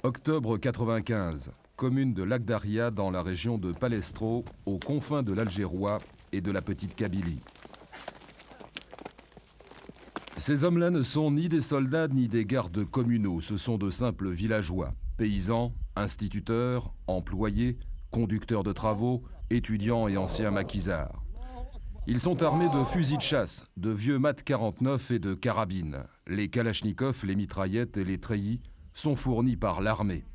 Octobre 95, commune de Lac Daria dans la région de Palestro, aux confins de l'Algérois et de la petite Kabylie. Ces hommes-là ne sont ni des soldats ni des gardes communaux, ce sont de simples villageois, paysans, instituteurs, employés, conducteurs de travaux, étudiants et anciens maquisards. Ils sont armés de fusils de chasse, de vieux MAT 49 et de carabines. Les kalachnikovs, les mitraillettes et les treillis sont fournis par l'armée.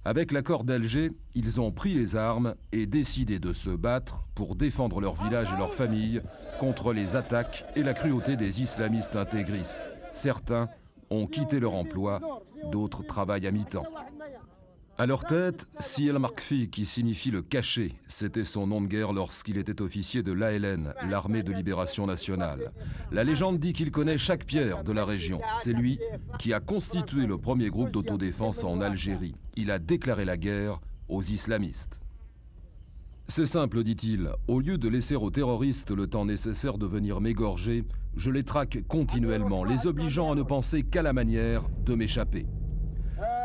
Avec l'accord d'Alger, ils ont pris les armes et décidé de se battre pour défendre leur village et leur famille contre les attaques et la cruauté des islamistes intégristes. Certains ont quitté leur emploi, d'autres travaillent à mi-temps. À leur tête, Si El Markfi, qui signifie le caché. C'était son nom de guerre lorsqu'il était officier de l'ALN, l'armée de libération nationale. La légende dit qu'il connaît chaque pierre de la région. C'est lui qui a constitué le premier groupe d'autodéfense en Algérie. Il a déclaré la guerre aux islamistes. C'est simple, dit-il. Au lieu de laisser aux terroristes le temps nécessaire de venir m'égorger, je les traque continuellement, les obligeant à ne penser qu'à la manière de m'échapper.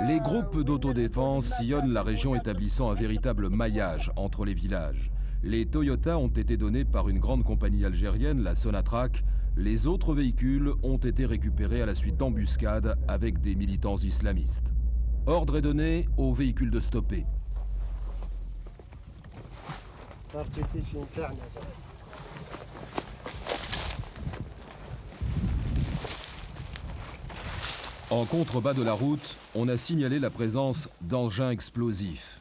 Les groupes d'autodéfense sillonnent la région établissant un véritable maillage entre les villages. Les Toyota ont été donnés par une grande compagnie algérienne, la Sonatrach. Les autres véhicules ont été récupérés à la suite d'embuscades avec des militants islamistes. Ordre est donné aux véhicules de stopper. En contrebas de la route, on a signalé la présence d'engins explosifs.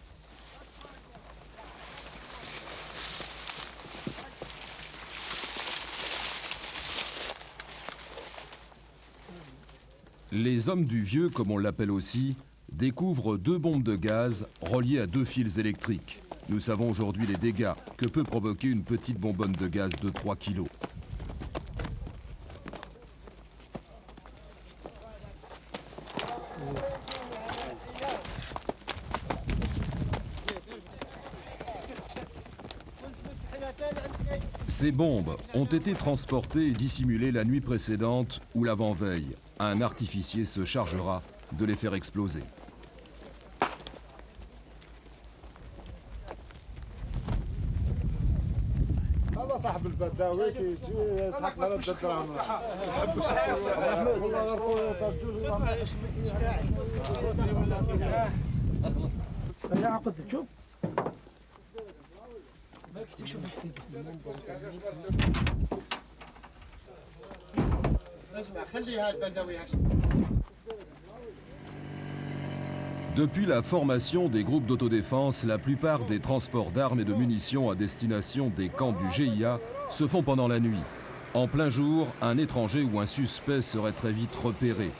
Les hommes du vieux, comme on l'appelle aussi, découvrent 2 bombes de gaz reliées à 2 fils électriques. Nous savons aujourd'hui les dégâts que peut provoquer une petite bonbonne de gaz de 3 kilos. Ces bombes ont été transportées et dissimulées la nuit précédente ou l'avant-veille. Un artificier se chargera de les faire exploser. Depuis la formation des groupes d'autodéfense, la plupart des transports d'armes et de munitions à destination des camps du GIA se font pendant la nuit. En plein jour, un étranger ou un suspect serait très vite repéré.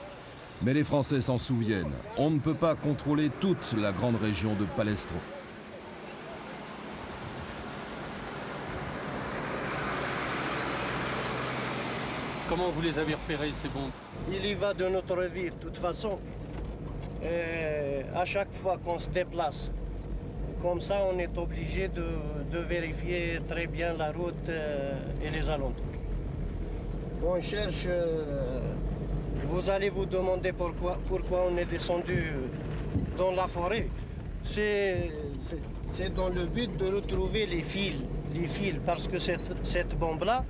Mais les Français s'en souviennent. On ne peut pas contrôler toute la grande région de Palestro. Comment vous les avez repérés, ces bombes? Il y va de notre vie, de toute façon. À chaque fois qu'on se déplace, comme ça, on est obligé de vérifier très bien la route et les alentours. On cherche, vous allez vous demander pourquoi on est descendu dans la forêt. C'est dans le but de retrouver les fils, parce que cette bombe-là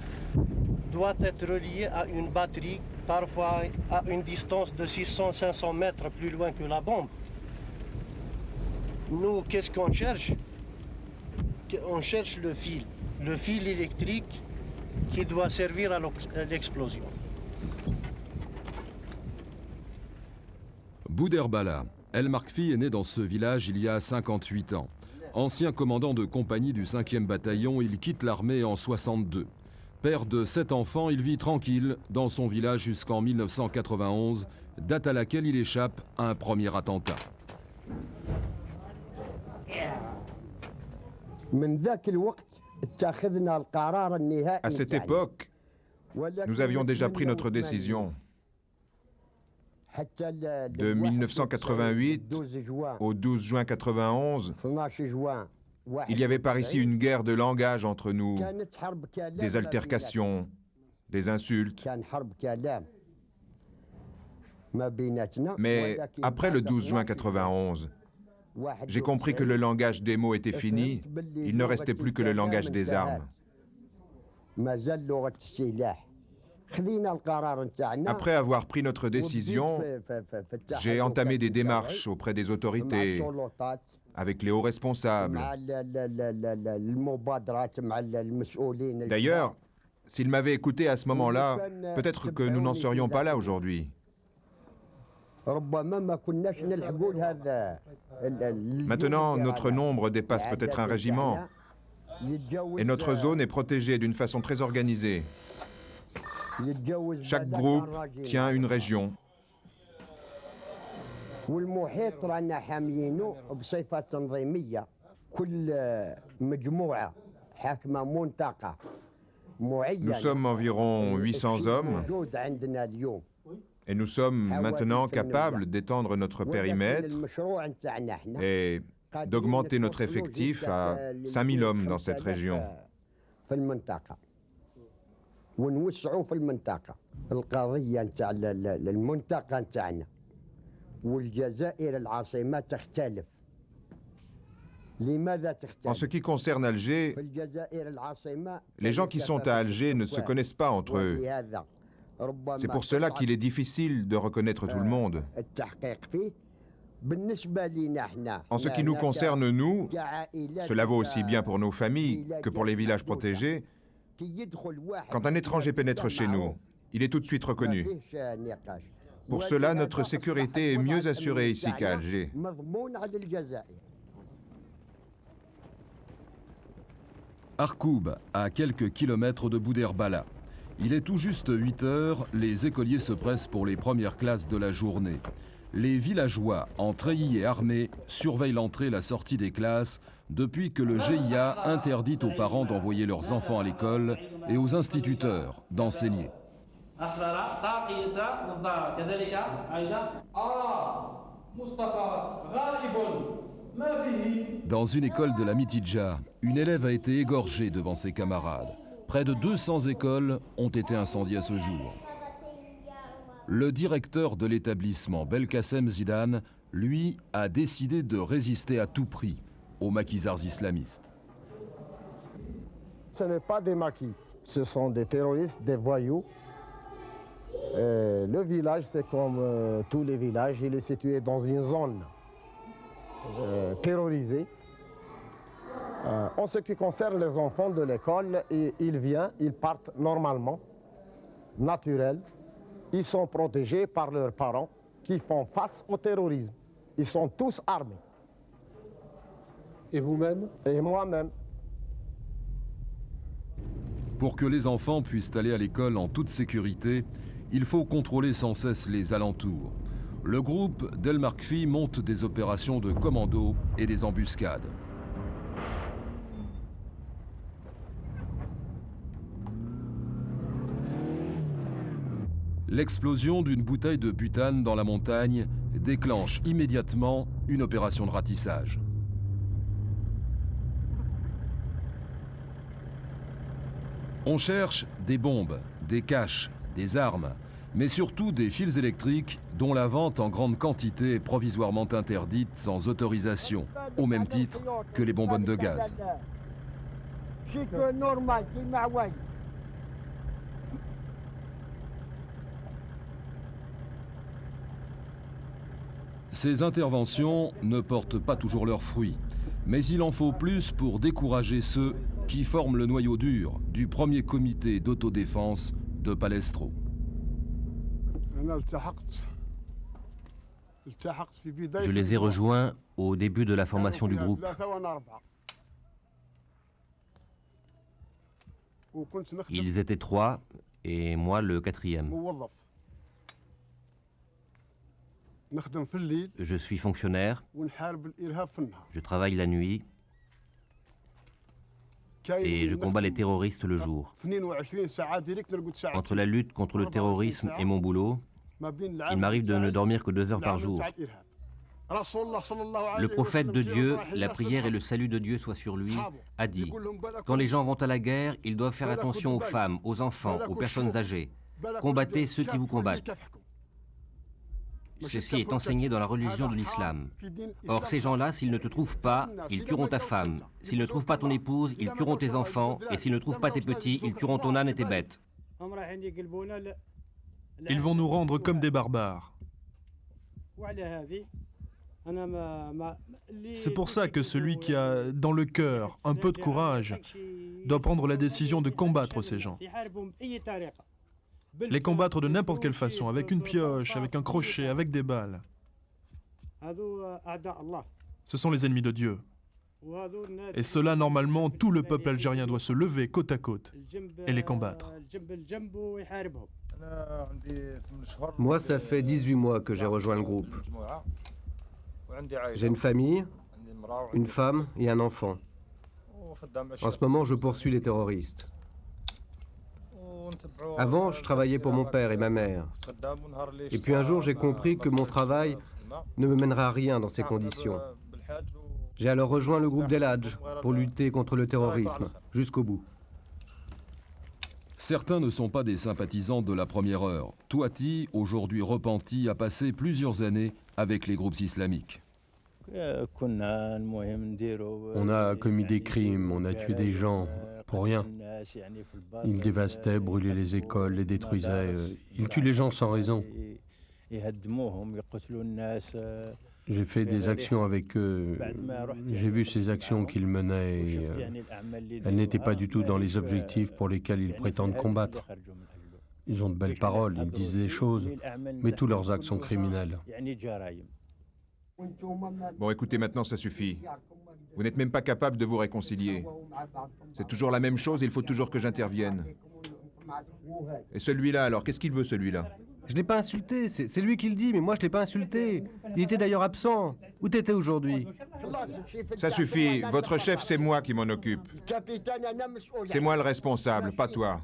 doit être reliée à une batterie, parfois à une distance de 600-500 mètres plus loin que la bombe. Nous, qu'est-ce qu'on cherche? On cherche le fil électrique qui doit servir à l'explosion. Bouderbala. El Markfi est né dans ce village il y a 58 ans. Ancien commandant de compagnie du 5e bataillon, il quitte l'armée en 62. Père de 7 enfants, il vit tranquille dans son village jusqu'en 1991, date à laquelle il échappe à un premier attentat. À cette époque, nous avions déjà pris notre décision. De 1988 au 12 juin 1991, il y avait par ici une guerre de langage entre nous, des altercations, des insultes. Mais après le 12 juin 91, j'ai compris que le langage des mots était fini, il ne restait plus que le langage des armes. Après avoir pris notre décision, j'ai entamé des démarches auprès des autorités, avec les hauts responsables. D'ailleurs, s'ils m'avaient écouté à ce moment-là, peut-être que nous n'en serions pas là aujourd'hui. Maintenant, notre nombre dépasse peut-être un régiment, et notre zone est protégée d'une façon très organisée. Chaque groupe tient une région. Nous sommes environ 800 hommes et nous sommes maintenant capables d'étendre notre périmètre et d'augmenter notre effectif à 5000 hommes dans cette région. En ce qui concerne Alger, les gens qui sont à Alger ne se connaissent pas entre eux. C'est pour cela qu'il est difficile de reconnaître tout le monde. En ce qui nous concerne, nous, cela vaut aussi bien pour nos familles que pour les villages protégés. Quand un étranger pénètre chez nous, il est tout de suite reconnu. Pour cela, notre sécurité est mieux assurée ici qu'à Alger. Arkoub, à quelques kilomètres de Bouderbala. Il est tout juste 8 heures, les écoliers se pressent pour les premières classes de la journée. Les villageois, en treillis et armés, surveillent l'entrée et la sortie des classes depuis que le GIA interdit aux parents d'envoyer leurs enfants à l'école et aux instituteurs d'enseigner. Dans une école de la Mitidja, une élève a été égorgée devant ses camarades. Près de 200 écoles ont été incendiées à ce jour. Le directeur de l'établissement, Belkacem Zidane, lui, a décidé de résister à tout prix aux maquisards islamistes. Ce n'est pas des maquis, ce sont des terroristes, des voyous. Le village, c'est comme tous les villages, il est situé dans une zone terrorisée. En ce qui concerne les enfants de l'école, ils partent normalement, naturels. Ils sont protégés par leurs parents qui font face au terrorisme. Ils sont tous armés. Et vous-même? Et moi-même. Pour que les enfants puissent aller à l'école en toute sécurité, il faut contrôler sans cesse les alentours. Le groupe d'El Markfi monte des opérations de commando et des embuscades. L'explosion d'une bouteille de butane dans la montagne déclenche immédiatement une opération de ratissage. On cherche des bombes, des caches, des armes, mais surtout des fils électriques dont la vente en grande quantité est provisoirement interdite sans autorisation, au même titre que les bonbonnes de gaz. Ces interventions ne portent pas toujours leurs fruits, mais il en faut plus pour décourager ceux qui forment le noyau dur du premier comité d'autodéfense de Palestro. Je les ai rejoints au début de la formation du groupe. Ils étaient 3 et moi le 4e. Je suis fonctionnaire, je travaille la nuit et je combats les terroristes le jour. Entre la lutte contre le terrorisme et mon boulot, il m'arrive de ne dormir que 2 heures par jour. Le prophète de Dieu, la prière et le salut de Dieu soient sur lui, a dit « Quand les gens vont à la guerre, ils doivent faire attention aux femmes, aux enfants, aux personnes âgées. Combattez ceux qui vous combattent. » ceci est enseigné dans la religion de l'islam. Or, ces gens-là, s'ils ne te trouvent pas, ils tueront ta femme. S'ils ne trouvent pas ton épouse, ils tueront tes enfants. Et s'ils ne trouvent pas tes petits, ils tueront ton âne et tes bêtes. Ils vont nous rendre comme des barbares. C'est pour ça que celui qui a dans le cœur un peu de courage doit prendre la décision de combattre ces gens. Les combattre de n'importe quelle façon, avec une pioche, avec un crochet, avec des balles. Ce sont les ennemis de Dieu. Et cela, normalement, tout le peuple algérien doit se lever côte à côte et les combattre. Moi, ça fait 18 mois que j'ai rejoint le groupe. J'ai une famille, une femme et un enfant. En ce moment, je poursuis les terroristes. Avant, je travaillais pour mon père et ma mère. Et puis un jour, j'ai compris que mon travail ne me mènera à rien dans ces conditions. J'ai alors rejoint le groupe d'El Hadj pour lutter contre le terrorisme, jusqu'au bout. Certains ne sont pas des sympathisants de la première heure. Touati, aujourd'hui repenti, a passé plusieurs années avec les groupes islamiques. On a commis des crimes, on a tué des gens, pour rien. Ils dévastaient, brûlaient les écoles, les détruisaient. Ils tuent les gens sans raison. J'ai fait des actions avec eux. J'ai vu ces actions qu'ils menaient. Et, elles n'étaient pas du tout dans les objectifs pour lesquels ils prétendent combattre. Ils ont de belles paroles, ils disent des choses, mais tous leurs actes sont criminels. Bon, écoutez, maintenant, ça suffit. Vous n'êtes même pas capable de vous réconcilier. C'est toujours la même chose, il faut toujours que j'intervienne. Et celui-là, alors, qu'est-ce qu'il veut, celui-là? Je ne l'ai pas insulté, c'est lui qui le dit, mais moi je ne l'ai pas insulté. Il était d'ailleurs absent. Où t'étais aujourd'hui? Ça suffit, votre chef, c'est moi qui m'en occupe. C'est moi le responsable, pas toi.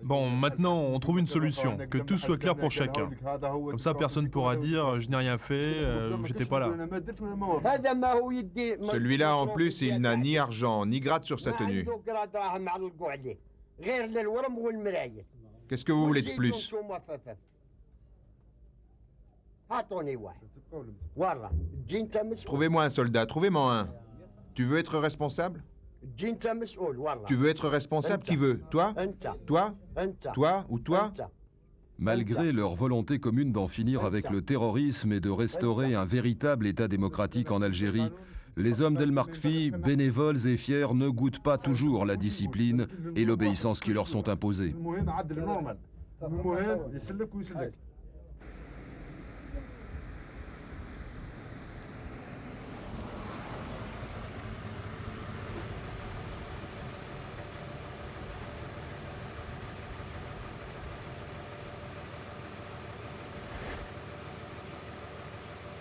Bon, maintenant, on trouve une solution, que tout soit clair pour chacun. Comme ça, personne ne pourra dire « je n'ai rien fait, j'étais pas là ». Celui-là, en plus, il n'a ni argent, ni grade sur sa tenue. Qu'est-ce que vous voulez de plus? Trouvez-moi un soldat, trouvez-moi un. Tu veux être responsable? Tu veux être responsable? Qui veut? Toi? Toi? Toi ou toi? Malgré leur volonté commune d'en finir avec le terrorisme et de restaurer un véritable État démocratique en Algérie, les hommes d'El Markfi, bénévoles et fiers, ne goûtent pas toujours la discipline et l'obéissance qui leur sont imposées.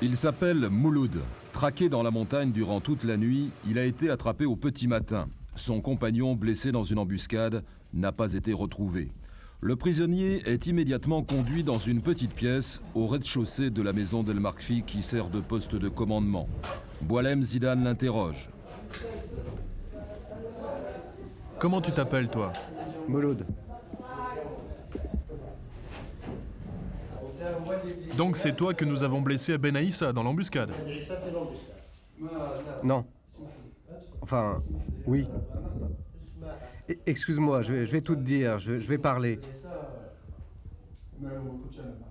Il s'appelle Mouloud. Traqué dans la montagne durant toute la nuit, il a été attrapé au petit matin. Son compagnon, blessé dans une embuscade, n'a pas été retrouvé. Le prisonnier est immédiatement conduit dans une petite pièce au rez-de-chaussée de la maison d'El Markfi qui sert de poste de commandement. Boualem Zidane l'interroge. Comment tu t'appelles, toi? Mouloud. Donc c'est toi que nous avons blessé à Ben Aïssa dans l'embuscade? Non. Enfin, oui. Excuse-moi, je vais tout te dire, je vais parler.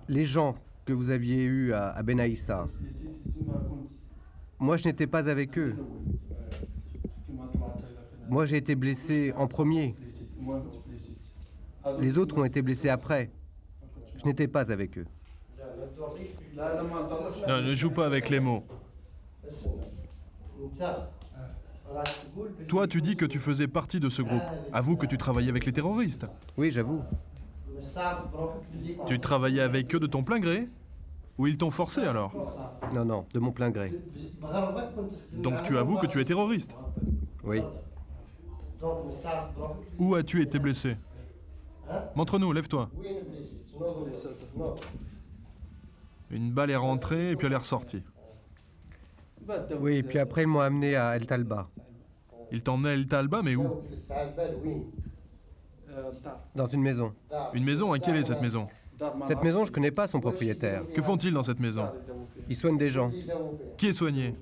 Les gens que vous aviez eus à Ben Aïssa, moi je n'étais pas avec eux. Moi j'ai été blessé en premier. Les autres ont été blessés après. Je n'étais pas avec eux. Non, ne joue pas avec les mots. Toi, tu dis que tu faisais partie de ce groupe. Avoue que tu travaillais avec les terroristes. Oui, j'avoue. Tu travaillais avec eux de ton plein gré? Ou ils t'ont forcé alors? Non, non, de mon plein gré. Donc tu avoues que tu es terroriste? Oui. Où as-tu été blessé? Montre-nous, lève-toi. Une balle est rentrée et puis elle est ressortie. Oui, et puis après ils m'ont amené à El Talba. Ils t'emmenaient à El Talba, mais où? Dans une maison. Une maison, et quelle est cette maison? Cette maison, je ne connais pas son propriétaire. Que font-ils dans cette maison? Ils soignent des gens, Qui est soigné?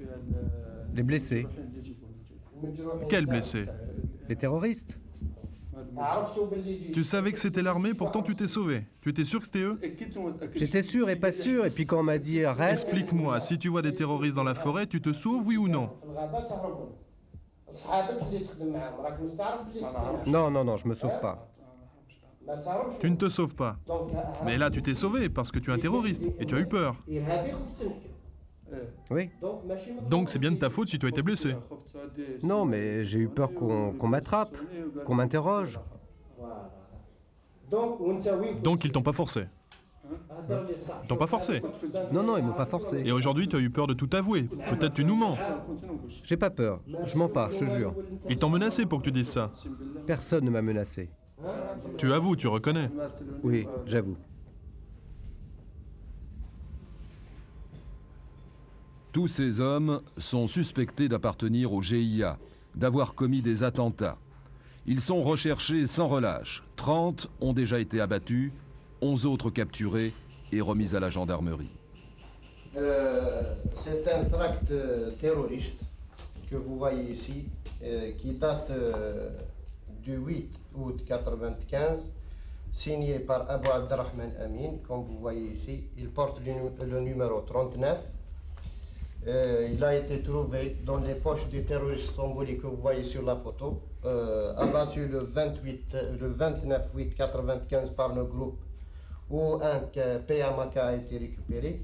les blessés, Quels blessés? les terroristes. Tu savais que c'était l'armée, pourtant tu t'es sauvé. Tu étais sûr que c'était eux? J'étais sûr et pas sûr, et puis quand on m'a dit arrête, Explique-moi, si tu vois des terroristes dans la forêt, tu te sauves, oui ou non? non, je me sauve pas. Tu ne te sauves pas. Mais là, tu t'es sauvé parce que tu es un terroriste et tu as eu peur. Oui. Donc c'est bien de ta faute si tu as été blessé. Non, mais j'ai eu peur qu'on m'attrape, qu'on m'interroge. Donc ils t'ont pas forcé. Ils t'ont pas forcé. Non, ils m'ont pas forcé. Et aujourd'hui, tu as eu peur de tout avouer. Peut-être tu nous mens. J'ai pas peur, je mens pas, je te jure. Ils t'ont menacé pour que tu dises ça. Personne ne m'a menacé. Tu avoues, tu reconnais. Oui, j'avoue. Tous ces hommes sont suspectés d'appartenir au GIA, d'avoir commis des attentats. Ils sont recherchés sans relâche. 30 ont déjà été abattus, 11 autres capturés et remis à la gendarmerie. C'est un tract terroriste que vous voyez ici, qui date du 8 août 1995, signé par Abou Abdelrahman Amin, comme vous voyez ici. Il porte le numéro 39. Il a été trouvé dans les poches du terroriste Samboli que vous voyez sur la photo, abattu le 29 août 1995 par le groupe où un PMK a été récupéré.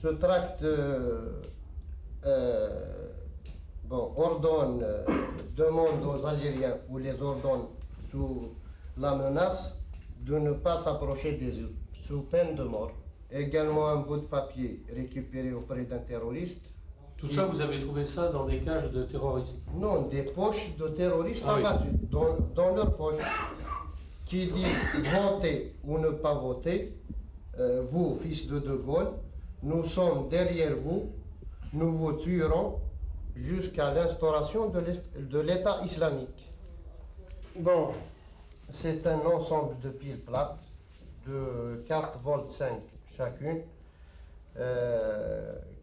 Ce tract demande aux Algériens ou les ordonne sous la menace de ne pas s'approcher des urnes, sous peine de mort. Également un bout de papier récupéré auprès d'un terroriste. Tout ça, vous avez trouvé ça dans des cages de terroristes? Non, des poches de terroristes abattus, dans leurs poches, qui dit voter ou ne pas voter. Vous, fils de De Gaulle, nous sommes derrière vous, nous vous tuerons jusqu'à l'instauration de l'État islamique. Bon, c'est un ensemble de piles plates de 4,5 volts chacune,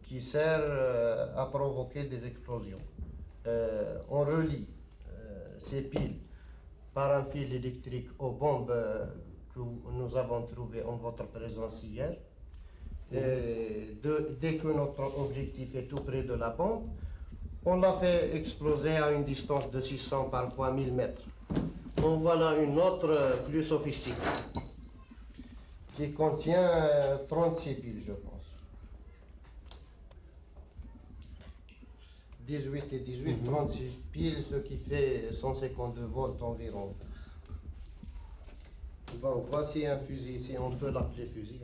qui sert à provoquer des explosions. On relie ces piles par un fil électrique aux bombes que nous avons trouvées en votre présence hier. Dès que notre objectif est tout près de la bombe, on l'a fait exploser à une distance de 600 parfois 1000 mètres. Bon, voilà une autre plus sophistiquée, qui contient 36 piles, je pense. 18 et 18, 36 piles, ce qui fait 152 volts environ. Bon, voici un fusil ici, on peut l'appeler fusil.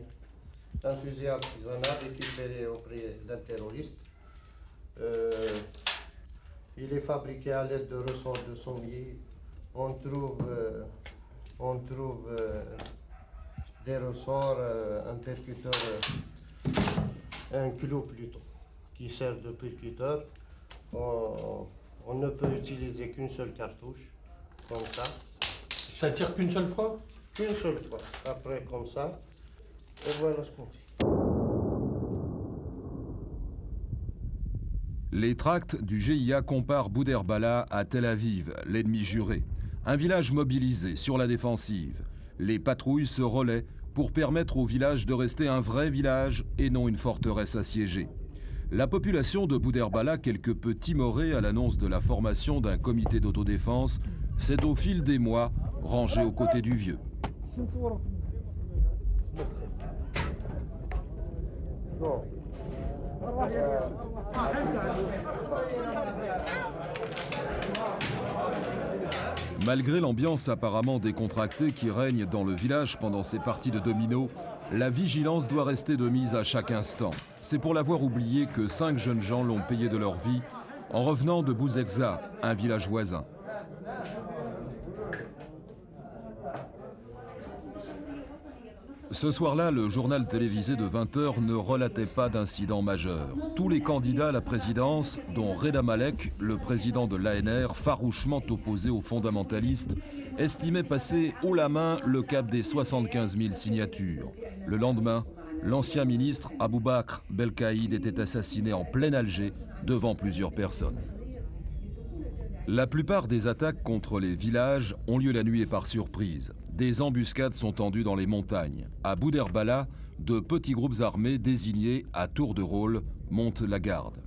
Un fusil artisanal récupéré auprès d'un terroriste. Il est fabriqué à l'aide de ressorts de sommier. On trouve des ressorts, un percuteur, un clou plutôt, qui sert de percuteur. On ne peut utiliser qu'une seule cartouche, comme ça. Ça tire qu'une seule fois? Qu'une seule fois. Après, comme ça. Et voilà ce qu'on fait. Les tracts du GIA comparent Bouderbala à Tel Aviv, l'ennemi juré. Un village mobilisé sur la défensive. Les patrouilles se relaient pour permettre au village de rester un vrai village et non une forteresse assiégée. La population de Bouderbala, quelque peu timorée à l'annonce de la formation d'un comité d'autodéfense, s'est au fil des mois rangée aux côtés du vieux. Malgré l'ambiance apparemment décontractée qui règne dans le village pendant ces parties de domino, la vigilance doit rester de mise à chaque instant. C'est pour l'avoir oublié que 5 jeunes gens l'ont payé de leur vie en revenant de Bouzekza, un village voisin. Ce soir-là, le journal télévisé de 20h ne relatait pas d'incident majeur. Tous les candidats à la présidence, dont Reda Malek, le président de l'ANR, farouchement opposé aux fondamentalistes, estimait passer haut la main le cap des 75 000 signatures. Le lendemain, l'ancien ministre Abou Bakr Belkaïd était assassiné en plein Alger devant plusieurs personnes. La plupart des attaques contre les villages ont lieu la nuit et par surprise. Des embuscades sont tendues dans les montagnes. À Bouderbala, de petits groupes armés désignés à tour de rôle montent la garde.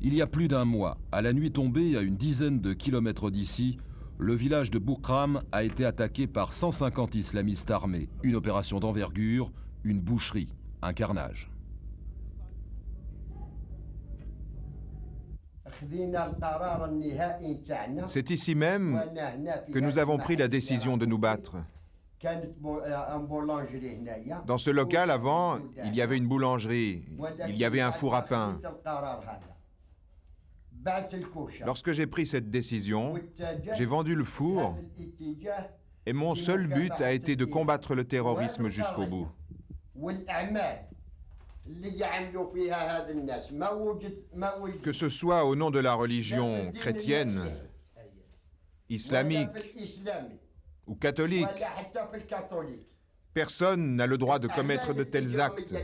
Il y a plus d'un mois, à la nuit tombée, à une dizaine de kilomètres d'ici, le village de Boukram a été attaqué par 150 islamistes armés. Une opération d'envergure, une boucherie, un carnage. C'est ici même que nous avons pris la décision de nous battre. Dans ce local, avant, il y avait une boulangerie, il y avait un four à pain. Lorsque j'ai pris cette décision, j'ai vendu le four et mon seul but a été de combattre le terrorisme jusqu'au bout. Que ce soit au nom de la religion chrétienne, islamique ou catholique, personne n'a le droit de commettre de tels actes.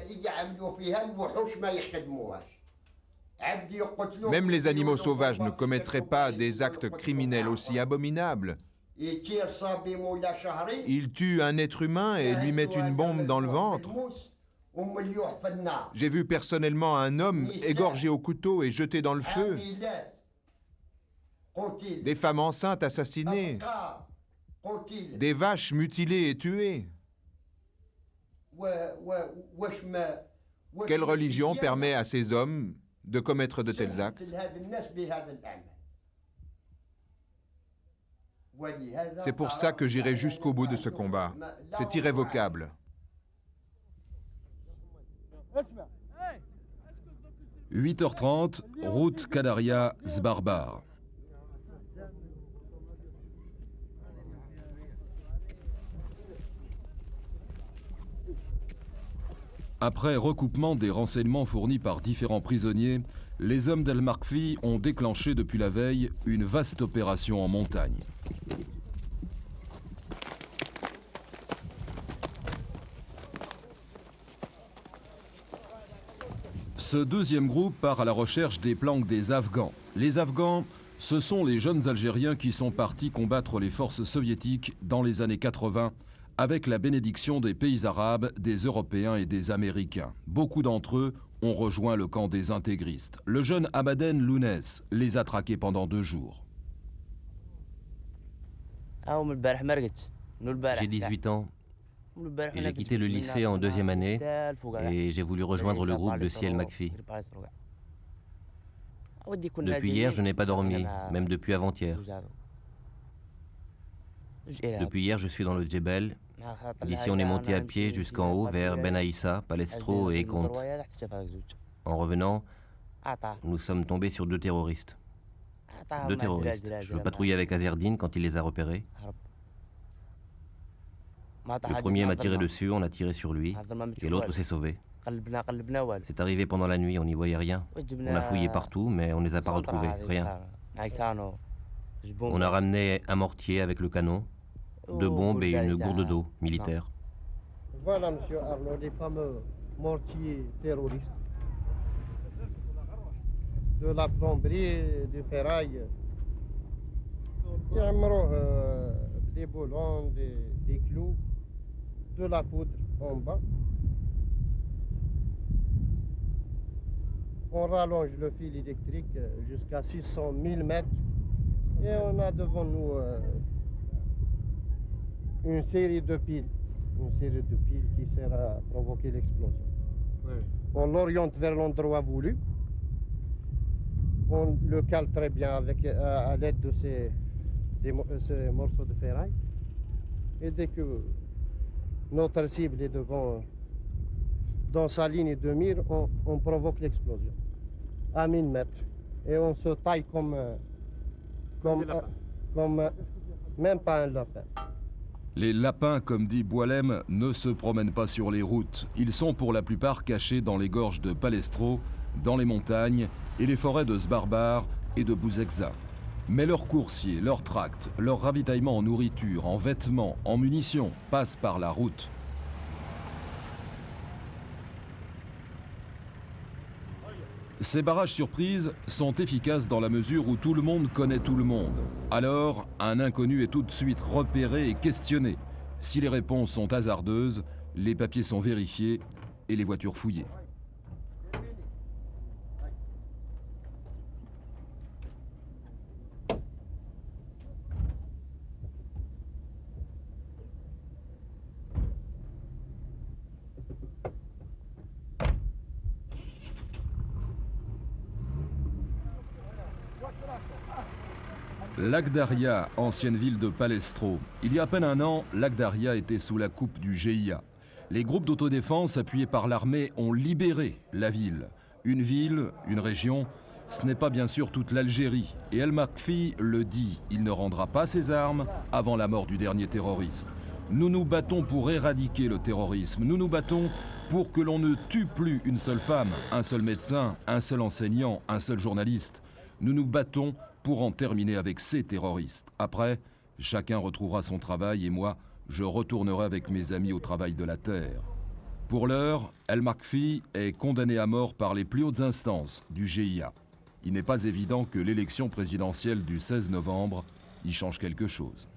Même les animaux sauvages ne commettraient pas des actes criminels aussi abominables. Ils tuent un être humain et lui mettent une bombe dans le ventre. J'ai vu personnellement un homme égorgé au couteau et jeté dans le feu. Des femmes enceintes assassinées. Des vaches mutilées et tuées. Quelle religion permet à ces hommes de commettre de tels actes? C'est pour ça que j'irai jusqu'au bout de ce combat. C'est irrévocable. 8h30, route Kadaria-Zbarbar. Après recoupement des renseignements fournis par différents prisonniers, les hommes d'Al-Markfi ont déclenché depuis la veille une vaste opération en montagne. Ce deuxième groupe part à la recherche des planques des Afghans. Les Afghans, ce sont les jeunes Algériens qui sont partis combattre les forces soviétiques dans les années 80 avec la bénédiction des pays arabes, des Européens et des Américains. Beaucoup d'entre eux ont rejoint le camp des intégristes. Le jeune Hamaden Lounès les a traqués pendant 2 jours. J'ai 18 ans. Et j'ai quitté le lycée en 2e année et j'ai voulu rejoindre le groupe de Siel Makfi. Depuis hier, je n'ai pas dormi, même depuis avant-hier. Depuis hier, je suis dans le Djebel. D'ici, on est monté à pied jusqu'en haut vers Ben Aïssa, Palestro et Kont. En revenant, nous sommes tombés sur 2 terroristes. 2 terroristes. Je patrouillais avec Azerdine quand il les a repérés. Le premier m'a tiré dessus, on a tiré sur lui, et l'autre s'est sauvé. C'est arrivé pendant la nuit, on n'y voyait rien. On a fouillé partout, mais on ne les a pas retrouvés, rien. On a ramené un mortier avec le canon, 2 bombes et une gourde d'eau militaire. Voilà, monsieur Arnaud, les fameux mortiers terroristes. De la plomberie, du ferraille. Des boulons, des clous, de la poudre en bas. On rallonge le fil électrique jusqu'à 600 000 mètres et on a devant nous une série de piles qui sert à provoquer l'explosion. Oui. On l'oriente vers l'endroit voulu. On le cale très bien avec, à l'aide de ces morceaux de ferraille. Et dès que notre cible est dans sa ligne de mire, on provoque l'explosion à 1000 mètres. Et on se taille comme même pas un lapin. Les lapins, comme dit Boualem, ne se promènent pas sur les routes. Ils sont pour la plupart cachés dans les gorges de Palestro, dans les montagnes et les forêts de Zbarbar et de Bouzekza. Mais leurs coursiers, leurs tracts, leur ravitaillement en nourriture, en vêtements, en munitions passent par la route. Ces barrages surprises sont efficaces dans la mesure où tout le monde connaît tout le monde. Alors, un inconnu est tout de suite repéré et questionné. Si les réponses sont hasardeuses, les papiers sont vérifiés et les voitures fouillées. Lac Daria, ancienne ville de Palestro. Il y a à peine un an, Lac Daria était sous la coupe du GIA. Les groupes d'autodéfense appuyés par l'armée ont libéré la ville. Une ville, une région, ce n'est pas bien sûr toute l'Algérie. Et El Makfi le dit, il ne rendra pas ses armes avant la mort du dernier terroriste. Nous nous battons pour éradiquer le terrorisme. Nous nous battons pour que l'on ne tue plus une seule femme, un seul médecin, un seul enseignant, un seul journaliste. Nous nous battons pour en terminer avec ces terroristes. Après, chacun retrouvera son travail et moi, je retournerai avec mes amis au travail de la terre. Pour l'heure, El Makfi est condamné à mort par les plus hautes instances du GIA. Il n'est pas évident que l'élection présidentielle du 16 novembre y change quelque chose.